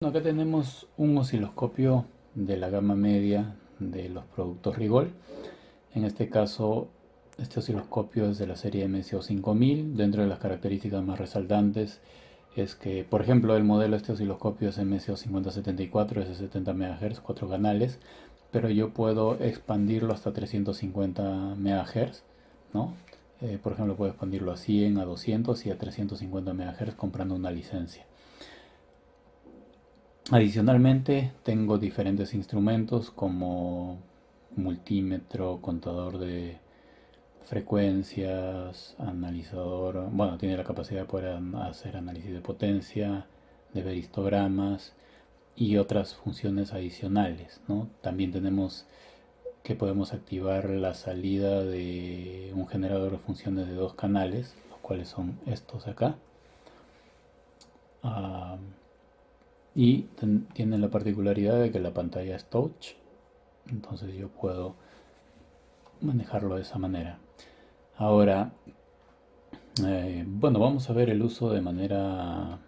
Acá tenemos un osciloscopio de la gama media de los productos Rigol. En este caso, este osciloscopio es de la serie MSO 5000. Dentro de las características más resaltantes es que, por ejemplo, el modelo de este osciloscopio es MSO 5074, es de 70 MHz, 4 canales, pero yo puedo expandirlo hasta 350 MHz, ¿no? Por ejemplo, puedo expandirlo a 100, a 200 y a 350 MHz comprando una licencia. Adicionalmente, tengo diferentes instrumentos como multímetro, contador de frecuencias, analizador, bueno, tiene la capacidad de poder hacer análisis de potencia, de ver histogramas y otras funciones adicionales, ¿no? También tenemos que podemos activar la salida de un generador de funciones de dos canales, los cuales son estos acá. Ah, y tiene la particularidad de que la pantalla es touch, entonces yo puedo manejarlo de esa manera. Ahora, bueno, vamos a ver el uso de manera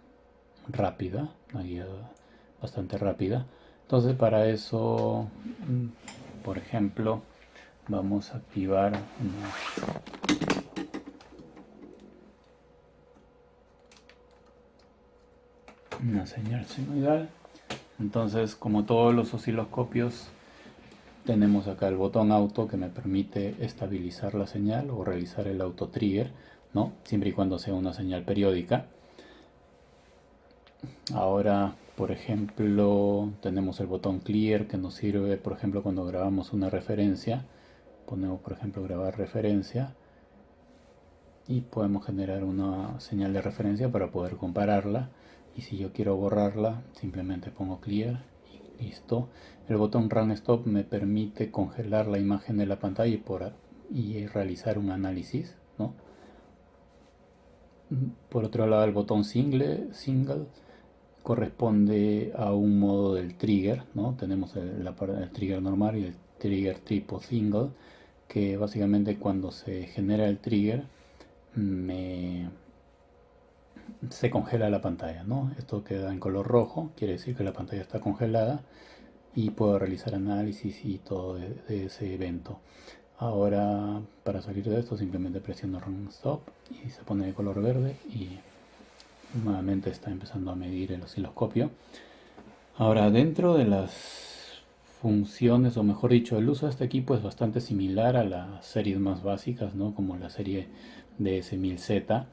rápida, una guía bastante rápida. Entonces para eso, por ejemplo, vamos a activar una señal sinusoidal. Entonces, como todos los osciloscopios, tenemos acá el botón auto que me permite estabilizar la señal o realizar el auto trigger, ¿no? Siempre y cuando sea una señal periódica. Ahora, por ejemplo, tenemos el botón clear que nos sirve, por ejemplo, cuando grabamos una referencia. Ponemos, por ejemplo, grabar referencia y podemos generar una señal de referencia para poder compararla. Y si yo quiero borrarla, simplemente pongo clear y listo. El botón run stop me permite congelar la imagen de la pantalla y realizar un análisis, ¿no? Por otro lado, el botón single corresponde a un modo del trigger, ¿no? Tenemos el trigger normal y el trigger tipo single, que básicamente cuando se genera el trigger me, se congela la pantalla, ¿no? Esto queda en color rojo, quiere decir que la pantalla está congelada y puedo realizar análisis y todo de ese evento. Ahora, para salir de esto, simplemente presiono Run Stop y se pone de color verde y nuevamente está empezando a medir el osciloscopio. Ahora, dentro de las funciones, o mejor dicho, el uso de este equipo es bastante similar a las series más básicas, ¿no? Como la serie DS1000Z.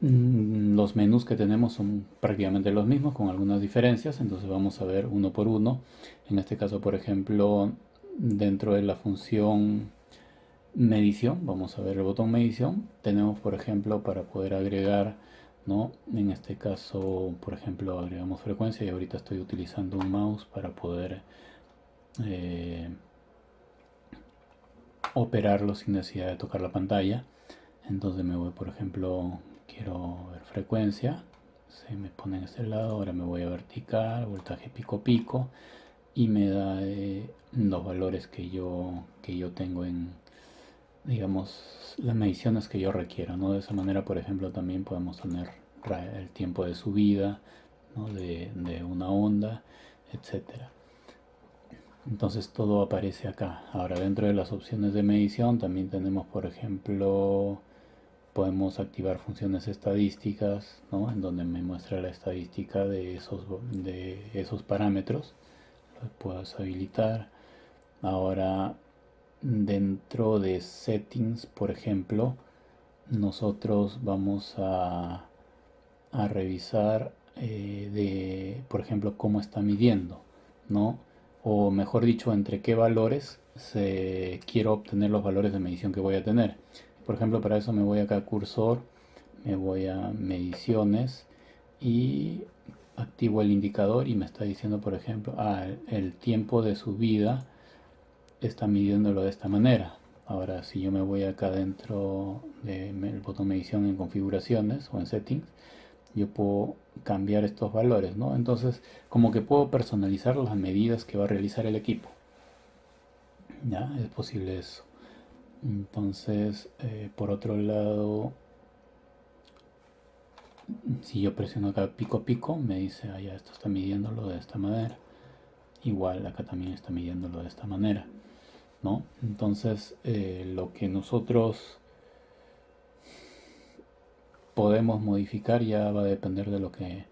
Los menús que tenemos son prácticamente los mismos, con algunas diferencias, entonces vamos a ver uno por uno. En este caso, por ejemplo, dentro de la función medición, vamos a ver el botón medición. Tenemos, por ejemplo, para poder agregar, ¿no? En este caso, por ejemplo, agregamos frecuencia y ahorita estoy utilizando un mouse para poder eh, operarlo sin necesidad de tocar la pantalla. Entonces me voy, por ejemplo, quiero ver frecuencia, se me pone en este lado, ahora me voy a vertical, voltaje pico pico y me da los valores que yo tengo en, digamos, las mediciones que yo requiero, ¿no? De esa manera, por ejemplo, también podemos tener el tiempo de subida, ¿no? de una onda, etcétera. Entonces todo aparece acá. Ahora dentro de las opciones de medición también tenemos, por ejemplo, podemos activar funciones estadísticas, ¿no? En donde me muestra la estadística de esos parámetros. Los puedo habilitar. Ahora dentro de settings, por ejemplo, nosotros vamos a revisar por ejemplo, cómo está midiendo, ¿no? O mejor dicho, entre qué valores quiero obtener los valores de medición que voy a tener. Por ejemplo, para eso me voy acá a cursor, me voy a mediciones y activo el indicador y me está diciendo, por ejemplo, el tiempo de subida está midiéndolo de esta manera. Ahora, si yo me voy acá dentro del botón medición en configuraciones o en settings, yo puedo cambiar estos valores, ¿no? Entonces, como que puedo personalizar las medidas que va a realizar el equipo. ¿Ya? Es posible eso. Entonces, por otro lado, Si yo presiono acá pico pico, me dice, ah, ya esto está midiéndolo de esta manera. Igual acá también está midiéndolo de esta manera, ¿no? Entonces, lo que nosotros podemos modificar ya va a depender de lo que,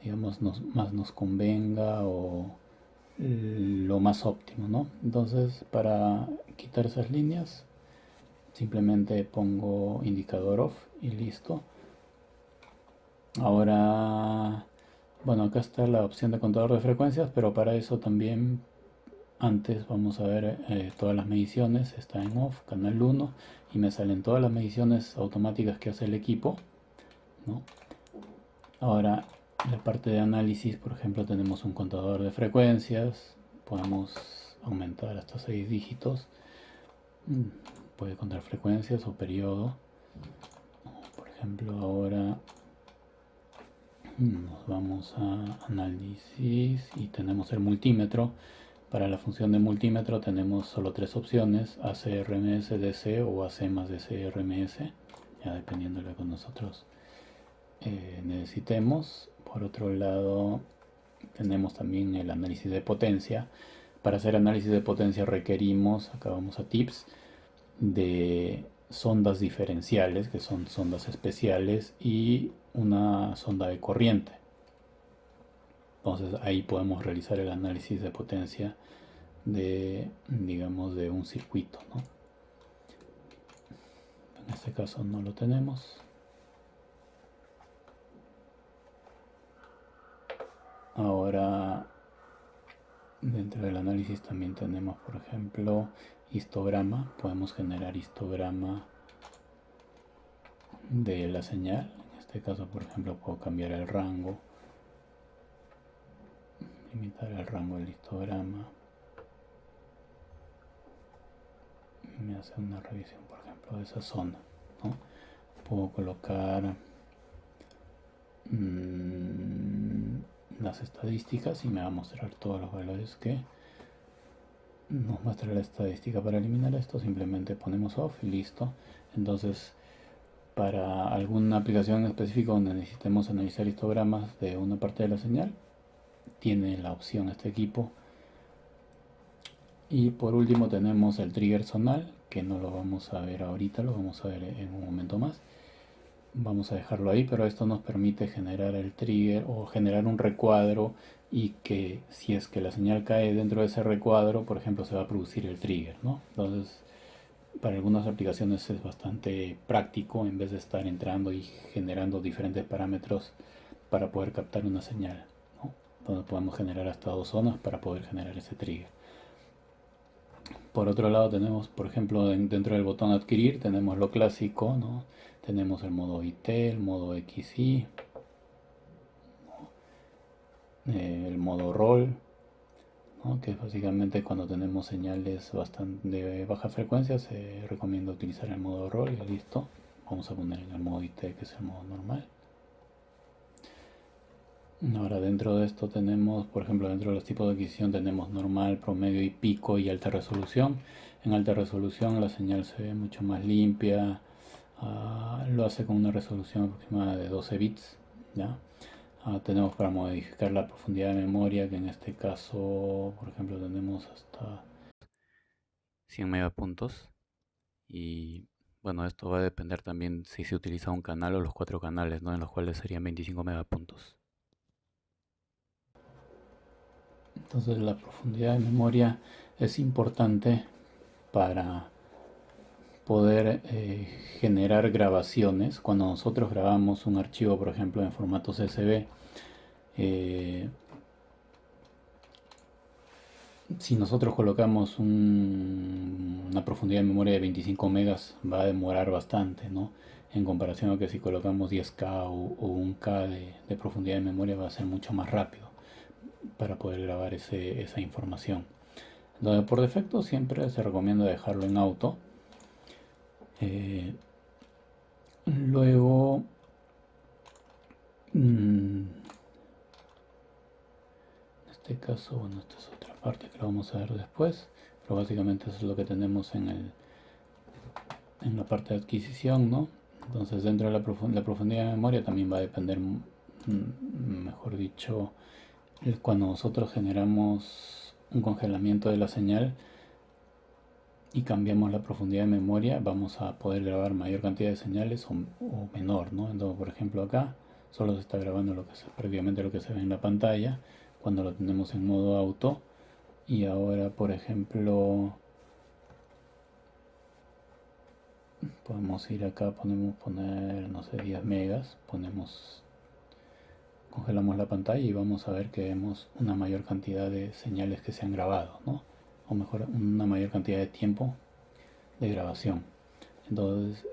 digamos, más nos convenga o lo más óptimo, ¿no? Entonces, para quitar esas líneas, simplemente pongo indicador off y listo. Ahora, bueno, acá está la opción de contador de frecuencias, pero para eso también antes vamos a ver todas las mediciones. Está en off, canal 1, y me salen todas las mediciones automáticas que hace el equipo, ¿no? Ahora, en la parte de análisis, por ejemplo, tenemos un contador de frecuencias. Podemos aumentar hasta 6 dígitos. Puede contar frecuencias o periodo. Por ejemplo, ahora nos vamos a análisis y tenemos el multímetro. Para la función de multímetro tenemos solo tres opciones: ACRMS, DC o AC más DCRMS, ya dependiendo de lo que nosotros necesitemos. Por otro lado, tenemos también el análisis de potencia. Para hacer análisis de potencia requerimos, acá vamos a tips, de sondas diferenciales, que son sondas especiales, y una sonda de corriente. Entonces ahí podemos realizar el análisis de potencia de, digamos, de un circuito, ¿no? En este caso no lo tenemos. Ahora, dentro del análisis también tenemos, por ejemplo, histograma. Podemos generar histograma de la señal. En este caso, por ejemplo, puedo cambiar el rango, limitar el rango del histograma. Me hace una revisión, por ejemplo, de esa zona, ¿no? Puedo colocar las estadísticas y me va a mostrar todos los valores que nos muestra la estadística. Para eliminar esto simplemente ponemos off y listo. Entonces, para alguna aplicación específica donde necesitemos analizar histogramas de una parte de la señal, tiene la opción este equipo. Y por último tenemos el trigger zonal, que no lo vamos a ver ahorita, lo vamos a ver en un momento más. Vamos a dejarlo ahí, pero esto nos permite generar el trigger o generar un recuadro, y que si es que la señal cae dentro de ese recuadro, por ejemplo, se va a producir el trigger, ¿no? Entonces, para algunas aplicaciones es bastante práctico, en vez de estar entrando y generando diferentes parámetros para poder captar una señal, ¿no? Donde podemos generar hasta dos zonas para poder generar ese trigger. Por otro lado tenemos, por ejemplo, dentro del botón adquirir tenemos lo clásico, ¿no? Tenemos el modo IT, el modo XY, el modo roll, ¿no? Que es básicamente cuando tenemos señales bastante de baja frecuencia, se recomienda utilizar el modo roll y listo. Vamos a poner en el modo IT, que es el modo normal. Ahora, dentro de esto tenemos, por ejemplo, dentro de los tipos de adquisición tenemos normal, promedio y pico y alta resolución. En alta resolución la señal se ve mucho más limpia, lo hace con una resolución aproximada de 12 bits, ¿ya? Tenemos para modificar la profundidad de memoria, que en este caso, por ejemplo, tenemos hasta 100 megapuntos. Y bueno, esto va a depender también si se utiliza un canal o los cuatro canales, ¿no? En los cuales serían 25 megapuntos. Entonces la profundidad de memoria es importante para poder generar grabaciones. Cuando nosotros grabamos un archivo, por ejemplo, en formato CSV, si nosotros colocamos una profundidad de memoria de 25 megas, va a demorar bastante, ¿no? En comparación a que si colocamos 10K o 1K de profundidad de memoria, va a ser mucho más rápido para poder grabar esa información. Entonces, por defecto siempre se recomienda dejarlo en auto. Luego, en este caso, bueno, esta es otra parte que lo vamos a ver después, pero básicamente eso es lo que tenemos en la parte de adquisición, ¿no? Entonces dentro de la profundidad de memoria también va a depender, mejor dicho, cuando nosotros generamos un congelamiento de la señal y cambiamos la profundidad de memoria, vamos a poder grabar mayor cantidad de señales o menor, ¿no? Entonces, por ejemplo, acá solo se está grabando prácticamente lo que se ve en la pantalla cuando lo tenemos en modo auto. Y ahora, por ejemplo, podemos ir acá, podemos poner, no sé, 10 megas, congelamos la pantalla y vamos a ver que vemos una mayor cantidad de señales que se han grabado, ¿no? O mejor, una mayor cantidad de tiempo de grabación. Entonces,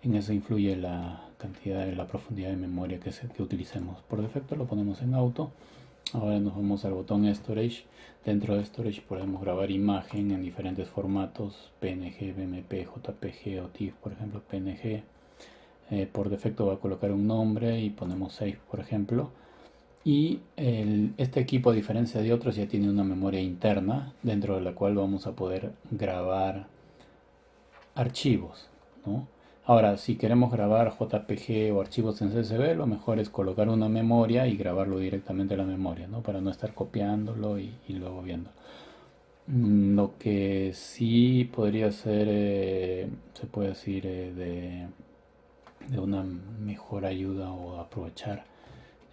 en eso influye la cantidad de la profundidad de memoria que utilicemos. Por defecto lo ponemos en auto. Ahora nos vamos al botón Storage. Dentro de Storage podemos grabar imagen en diferentes formatos: PNG, BMP, JPG o TIFF. Por ejemplo, PNG. Por defecto va a colocar un nombre y ponemos Save, por ejemplo. Y este equipo, a diferencia de otros, ya tiene una memoria interna dentro de la cual vamos a poder grabar archivos, ¿no? Ahora, si queremos grabar JPG o archivos en CSV, lo mejor es colocar una memoria y grabarlo directamente a la memoria, ¿no? Para no estar copiándolo y luego viendo. Lo que sí podría ser, se puede decir, de una mejor ayuda o aprovechar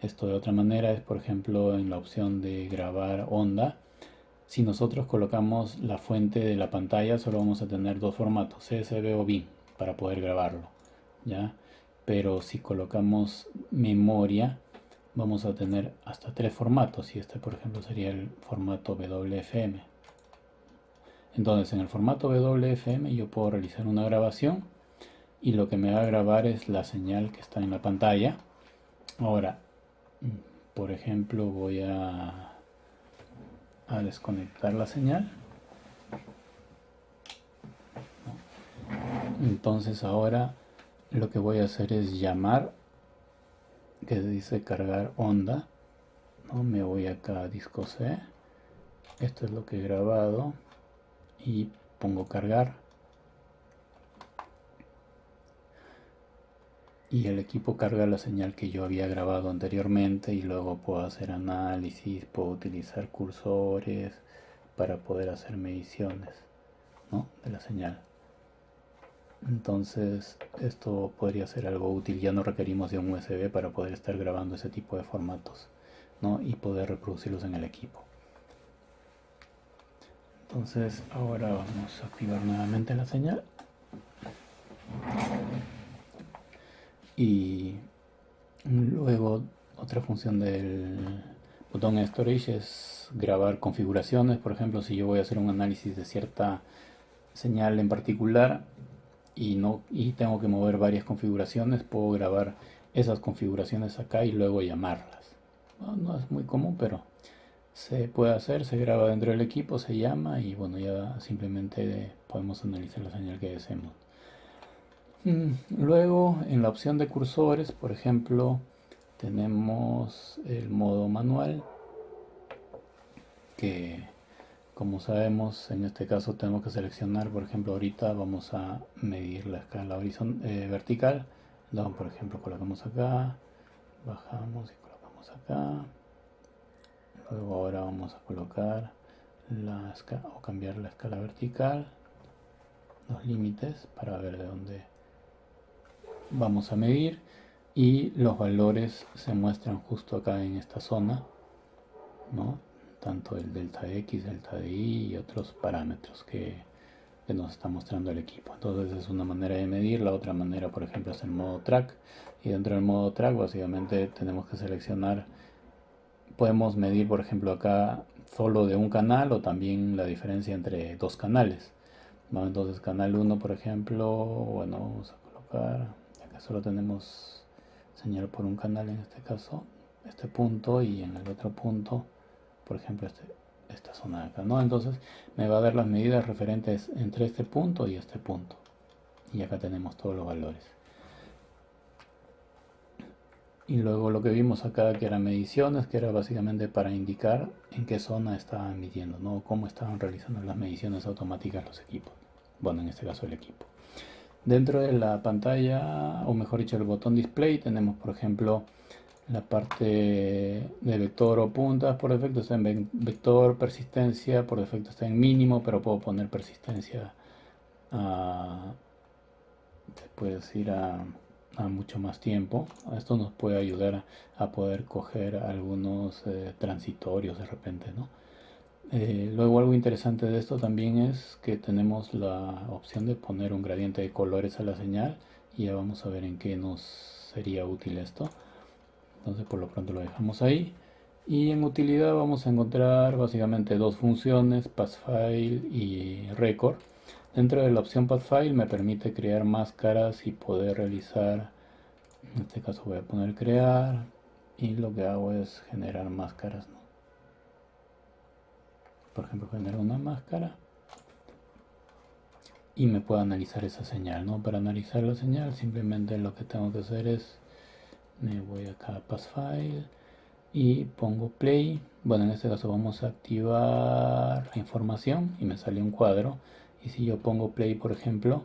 esto de otra manera es, por ejemplo, en la opción de grabar onda. Si nosotros colocamos la fuente de la pantalla, solo vamos a tener dos formatos, CSV o BIM, para poder grabarlo, ¿ya? Pero si colocamos memoria, vamos a tener hasta tres formatos, y este, por ejemplo, sería el formato WFM. Entonces, en el formato WFM yo puedo realizar una grabación y lo que me va a grabar es la señal que está en la pantalla. Ahora, por ejemplo, voy a desconectar la señal. Entonces ahora lo que voy a hacer es llamar, que dice cargar onda, ¿no? Me voy acá a disco C, esto es lo que he grabado y pongo cargar y el equipo carga la señal que yo había grabado anteriormente y luego puedo hacer análisis, puedo utilizar cursores para poder hacer mediciones, ¿no?, de la señal. Entonces esto podría ser algo útil, ya no requerimos de un USB para poder estar grabando ese tipo de formatos, ¿no?, y poder reproducirlos en el equipo. Entonces ahora vamos a activar nuevamente la señal y luego otra función del botón Storage es grabar configuraciones. Por ejemplo, si yo voy a hacer un análisis de cierta señal en particular y tengo que mover varias configuraciones, puedo grabar esas configuraciones acá y luego llamarlas. No es muy común, pero se puede hacer, se graba dentro del equipo, se llama y bueno, ya simplemente podemos analizar la señal que deseemos. Luego en la opción de cursores, por ejemplo, tenemos el modo manual, que como sabemos en este caso tenemos que seleccionar, por ejemplo, ahorita vamos a medir la escala vertical. Entonces, por ejemplo, colocamos acá, bajamos y colocamos acá. Luego ahora vamos a colocar o cambiar la escala vertical, los límites para ver de dónde vamos a medir, y los valores se muestran justo acá en esta zona, ¿no? Tanto el delta X, delta de Y y otros parámetros que nos está mostrando el equipo. Entonces es una manera de medir. La otra manera, por ejemplo, es el modo track, y dentro del modo track básicamente tenemos que seleccionar, podemos medir, por ejemplo, acá solo de un canal o también la diferencia entre dos canales, ¿no? Entonces canal 1, por ejemplo, bueno, vamos a colocar, acá solo tenemos señal por un canal, en este caso este punto, y en el otro punto, por ejemplo, esta zona de acá, ¿no? Entonces me va a dar las medidas referentes entre este punto y este punto, y acá tenemos todos los valores. Y luego lo que vimos acá, que eran mediciones, que era básicamente para indicar en qué zona estaban midiendo, ¿no?, cómo estaban realizando las mediciones automáticas los equipos. Bueno, en este caso el equipo. Dentro de la pantalla, o mejor dicho, el botón display, tenemos por ejemplo la parte de vector o puntas. Por defecto está en vector, persistencia, por defecto está en mínimo, pero puedo poner persistencia a, se puede decir a mucho más tiempo. Esto nos puede ayudar a poder coger algunos transitorios de repente, ¿no? Luego algo interesante de esto también es que tenemos la opción de poner un gradiente de colores a la señal y ya vamos a ver en qué nos sería útil esto. Entonces por lo pronto lo dejamos ahí. Y en utilidad vamos a encontrar básicamente dos funciones, pathfile y record. Dentro de la opción pathfile me permite crear máscaras y poder realizar, en este caso voy a poner crear, y lo que hago es generar máscaras, ¿no? Por ejemplo, generar una máscara y me puedo analizar esa señal, ¿no? Para analizar la señal simplemente lo que tengo que hacer es, me voy acá a pathfile y pongo play. Bueno, en este caso vamos a activar la información y me sale un cuadro. Y si yo pongo play, por ejemplo,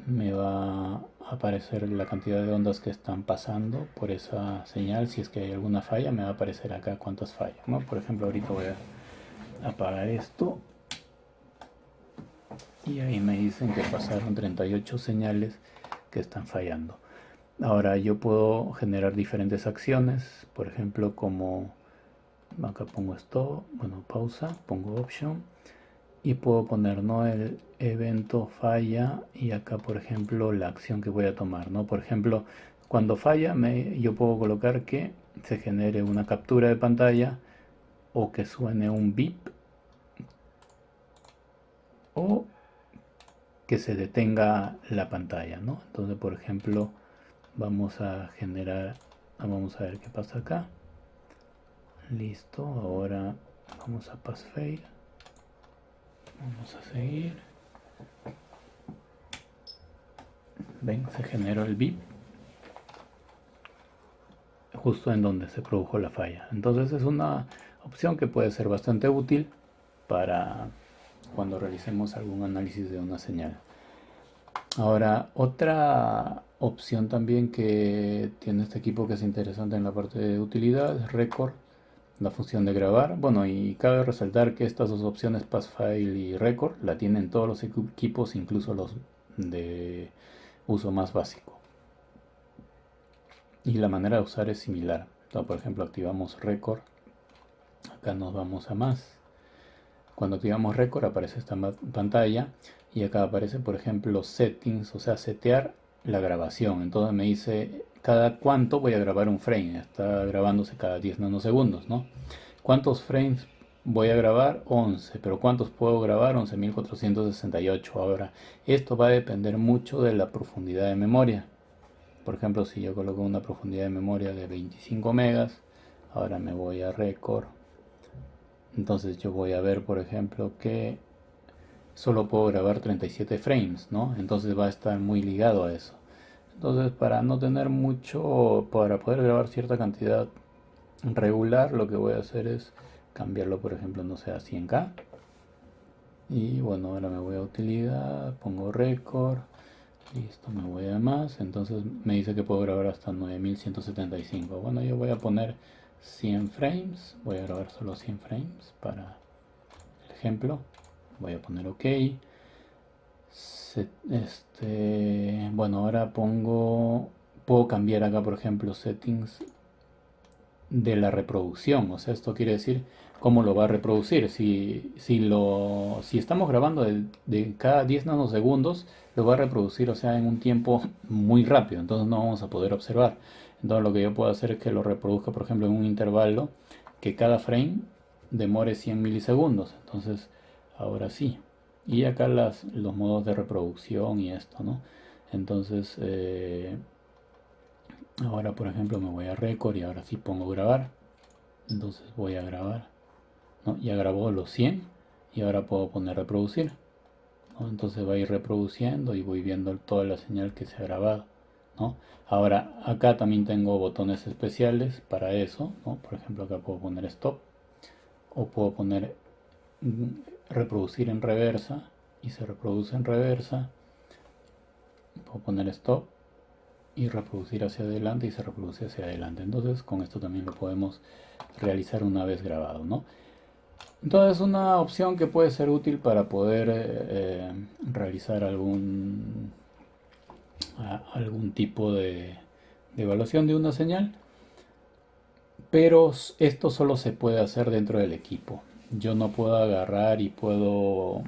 me va a aparecer la cantidad de ondas que están pasando por esa señal. Si es que hay alguna falla, me va a aparecer acá cuántas fallas, ¿no? Por ejemplo, ahorita voy a apagar esto y ahí me dicen que pasaron 38 señales que están fallando. Ahora yo puedo generar diferentes acciones, por ejemplo, como acá pongo esto, bueno, pausa, pongo option y puedo poner, ¿no?, el evento falla y acá, por ejemplo, la acción que voy a tomar, ¿no? Por ejemplo, cuando falla, yo puedo colocar que se genere una captura de pantalla o que suene un beep o que se detenga la pantalla, ¿no? Entonces, por ejemplo, vamos a generar, vamos a ver qué pasa acá. Listo, ahora vamos a pass fail. Vamos a seguir. Ven, se generó el beep justo en donde se produjo la falla. Entonces es una opción que puede ser bastante útil para cuando realicemos algún análisis de una señal. Ahora, otra opción también que tiene este equipo que es interesante en la parte de utilidad es record, la función de grabar. Bueno, y cabe resaltar que estas dos opciones, pathfile y record, la tienen todos los equipos, incluso los de uso más básico. Y la manera de usar es similar. Entonces, por ejemplo, activamos record. Acá nos vamos a más. Cuando activamos record aparece esta pantalla y acá aparece, por ejemplo, settings, o sea, setear la grabación. Entonces me dice cada cuánto voy a grabar un frame. Está grabándose cada 10 nanosegundos, ¿no? ¿Cuántos frames voy a grabar? 11. ¿Pero cuántos puedo grabar? 11.468. Ahora, esto va a depender mucho de la profundidad de memoria. Por ejemplo, si yo coloco una profundidad de memoria de 25 megas, ahora me voy a record. Entonces yo voy a ver, por ejemplo, que solo puedo grabar 37 frames, ¿no? Entonces va a estar muy ligado a eso. Entonces, para no tener mucho, para poder grabar cierta cantidad regular, lo que voy a hacer es cambiarlo, por ejemplo, no sé, a 100K. Y bueno, ahora me voy a utilidad, pongo record. Listo, me voy a más. Entonces me dice que puedo grabar hasta 9175. Bueno, yo voy a poner 100 frames. Voy a grabar solo 100 frames para el ejemplo. Voy a poner OK. Bueno, ahora puedo cambiar acá, por ejemplo, settings de la reproducción. O sea, esto quiere decir cómo lo va a reproducir. Si estamos grabando de cada 10 nanosegundos, lo va a reproducir, o sea, en un tiempo muy rápido. Entonces no vamos a poder observar. Entonces lo que yo puedo hacer es que lo reproduzca, por ejemplo, en un intervalo que cada frame demore 100 milisegundos. Entonces, ahora sí. Y acá los modos de reproducción y esto, ¿no? Entonces, ahora por ejemplo me voy a record y ahora sí pongo grabar. Entonces voy a grabar, ¿no? Ya grabó los 100 y ahora puedo poner reproducir, ¿no? Entonces va a ir reproduciendo y voy viendo toda la señal que se ha grabado, ¿no? Ahora acá también tengo botones especiales para eso, ¿no? Por ejemplo acá puedo poner stop o puedo poner reproducir en reversa y se reproduce en reversa. puedo poner stop y reproducir hacia adelante y se reproduce hacia adelante. Entonces con esto también lo podemos realizar una vez grabado, ¿no? Entonces una opción que puede ser útil para poder realizar algún tipo de evaluación de una señal, pero esto solo se puede hacer dentro del equipo. Yo no puedo agarrar y puedo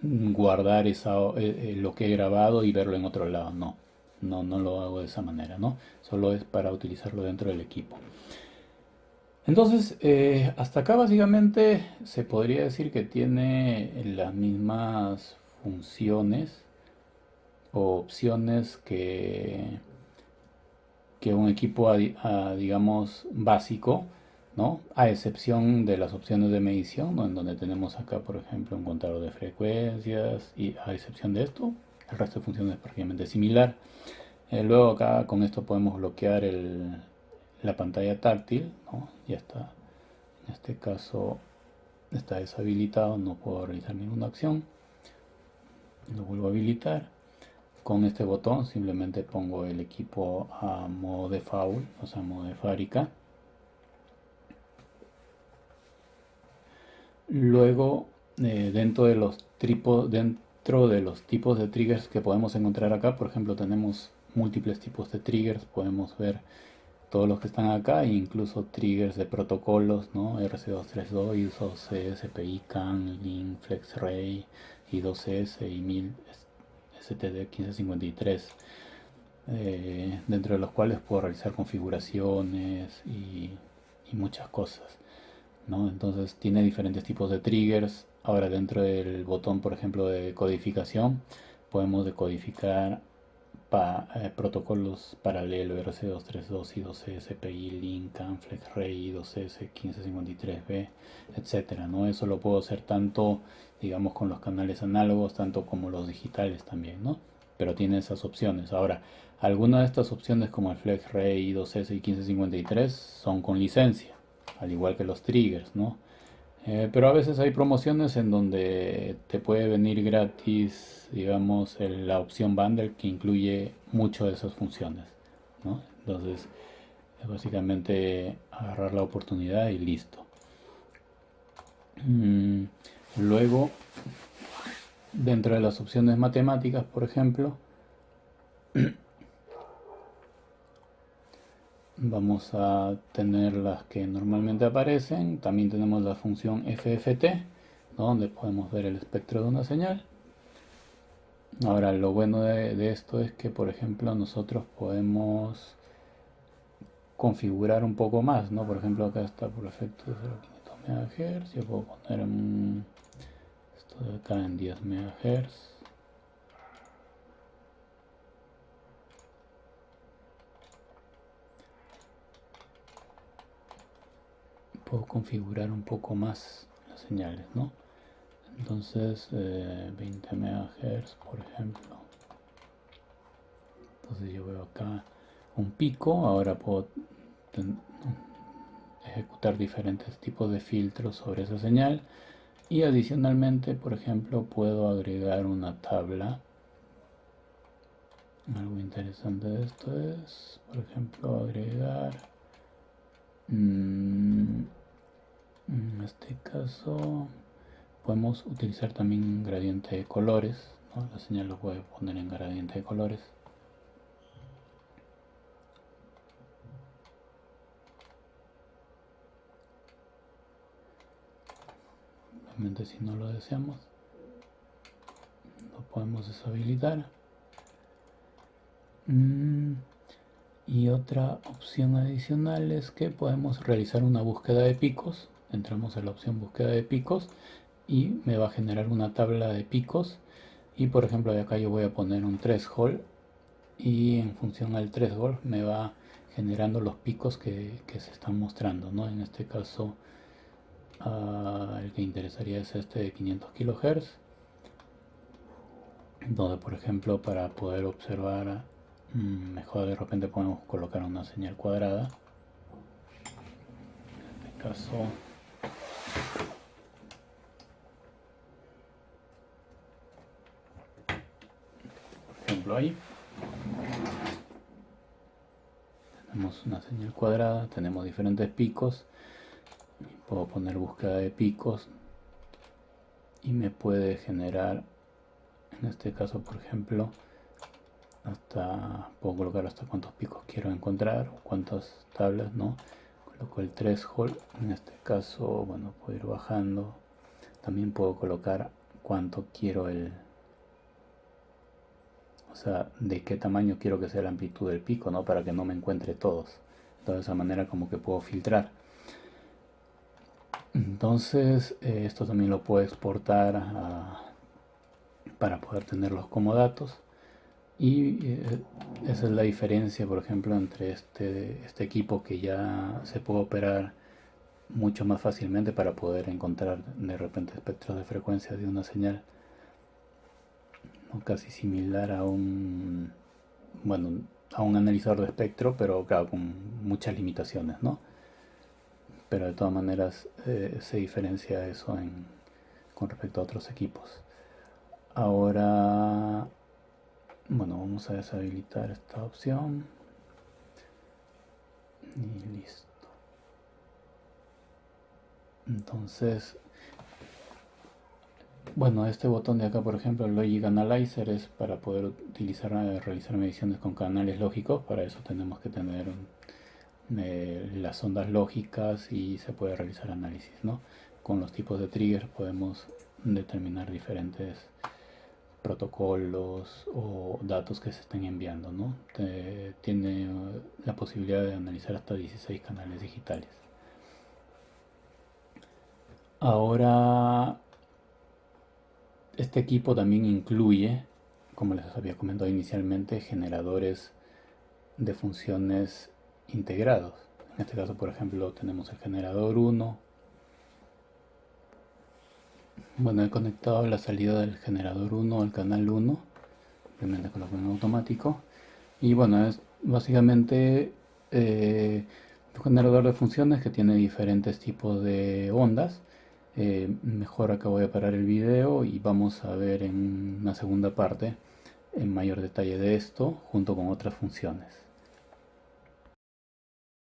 guardar lo que he grabado y verlo en otro lado. No, no lo hago de esa manera, ¿no? Solo es para utilizarlo dentro del equipo. Entonces, hasta acá básicamente se podría decir que tiene las mismas funciones o opciones que un equipo, digamos, básico, ¿no? A excepción de las opciones de medición, ¿no? En donde tenemos acá, por ejemplo, un contador de frecuencias, y a excepción de esto, el resto de funciones es prácticamente similar. Luego acá con esto podemos bloquear la pantalla táctil, ¿no? Ya está. En este caso está deshabilitado, no puedo realizar ninguna acción. Lo vuelvo a habilitar. Con este botón simplemente pongo el equipo a modo default, o sea, modo de fábrica. Luego, dentro de los tipos de triggers que podemos encontrar acá, por ejemplo, tenemos múltiples tipos de triggers. Podemos ver todos los que están acá, incluso triggers de protocolos, ¿no? RC232, ISO-C, SPI, CAN, Link, FlexRay, I2S y 1000 STD1553, dentro de los cuales puedo realizar configuraciones y muchas cosas, ¿no? Entonces tiene diferentes tipos de triggers. Ahora dentro del botón, por ejemplo, de codificación, podemos decodificar protocolos paralelos RC232, I2C, SPI, Link, CAN, FlexRay, I2S, 1553B, etcétera, ¿no? Eso lo puedo hacer tanto, digamos, con los canales análogos, tanto como los digitales también, ¿no? Pero tiene esas opciones. Ahora, algunas de estas opciones como el FlexRay, I2S y 1553 son con licencia, al igual que los triggers, ¿no? Pero a veces hay promociones en donde te puede venir gratis, digamos, la opción bundle que incluye mucho de esas funciones, ¿no? Entonces, es básicamente agarrar la oportunidad y listo. Luego, dentro de las opciones matemáticas, por ejemplo, vamos a tener las que normalmente aparecen. También tenemos la función FFT, ¿no? Donde podemos ver el espectro de una señal. Ahora, lo bueno de esto es que, por ejemplo, nosotros podemos configurar un poco más, ¿no? Por ejemplo, acá está por efecto de 0,500 MHz. Yo puedo poner esto de acá en 10 MHz. Puedo configurar un poco más las señales, ¿no? Entonces, 20 MHz, por ejemplo. Entonces yo veo acá un pico. Ahora puedo ejecutar diferentes tipos de filtros sobre esa señal. Y adicionalmente, por ejemplo, puedo agregar una tabla. Algo interesante de esto es, por ejemplo, agregar, en este caso, podemos utilizar también un gradiente de colores, ¿no? La señal lo puede poner en gradiente de colores. Obviamente, si no lo deseamos, lo podemos deshabilitar. Y otra opción adicional es que podemos realizar una búsqueda de picos. Entramos a la opción búsqueda de picos y me va a generar una tabla de picos. Y por ejemplo, de acá yo voy a poner un threshold y en función al threshold me va generando los picos que se están mostrando, ¿no? En este caso, el que interesaría es este de 500 kHz, donde por ejemplo, para poder observar mejor, de repente podemos colocar una señal cuadrada. En este caso, por ejemplo, ahí tenemos una señal cuadrada, tenemos diferentes picos. Puedo poner búsqueda de picos y me puede generar, en este caso por ejemplo, puedo colocar hasta cuántos picos quiero encontrar o cuántas tablas, ¿no? Coloco el threshold, en este caso, bueno, puedo ir bajando. También puedo colocar cuánto quiero o sea, de qué tamaño quiero que sea la amplitud del pico, ¿no? Para que no me encuentre todos. De esa manera como que puedo filtrar. Entonces, esto también lo puedo exportar para poder tenerlos como datos. Y esa es la diferencia, por ejemplo, entre este equipo que ya se puede operar mucho más fácilmente para poder encontrar de repente espectros de frecuencia de una señal, ¿no? Casi similar a bueno, a un analizador de espectro, pero claro, con muchas limitaciones, ¿no? Pero de todas maneras se diferencia eso con respecto a otros equipos. Ahora, bueno, vamos a deshabilitar esta opción y listo. Entonces, bueno, este botón de acá, por ejemplo, el Logic Analyzer, es para poder realizar mediciones con canales lógicos. Para eso tenemos que tener las ondas lógicas y se puede realizar análisis, ¿no? Con los tipos de triggers podemos determinar diferentes protocolos o datos que se estén enviando, ¿no? Tiene la posibilidad de analizar hasta 16 canales digitales. Ahora, este equipo también incluye, como les había comentado inicialmente, generadores de funciones integrados. En este caso, por ejemplo, tenemos el generador 1. Bueno, he conectado la salida del generador 1 al canal 1. Simplemente coloco en automático. Y bueno, es básicamente un generador de funciones que tiene diferentes tipos de ondas. Mejor acá voy a parar el video y vamos a ver en una segunda parte en mayor detalle de esto junto con otras funciones.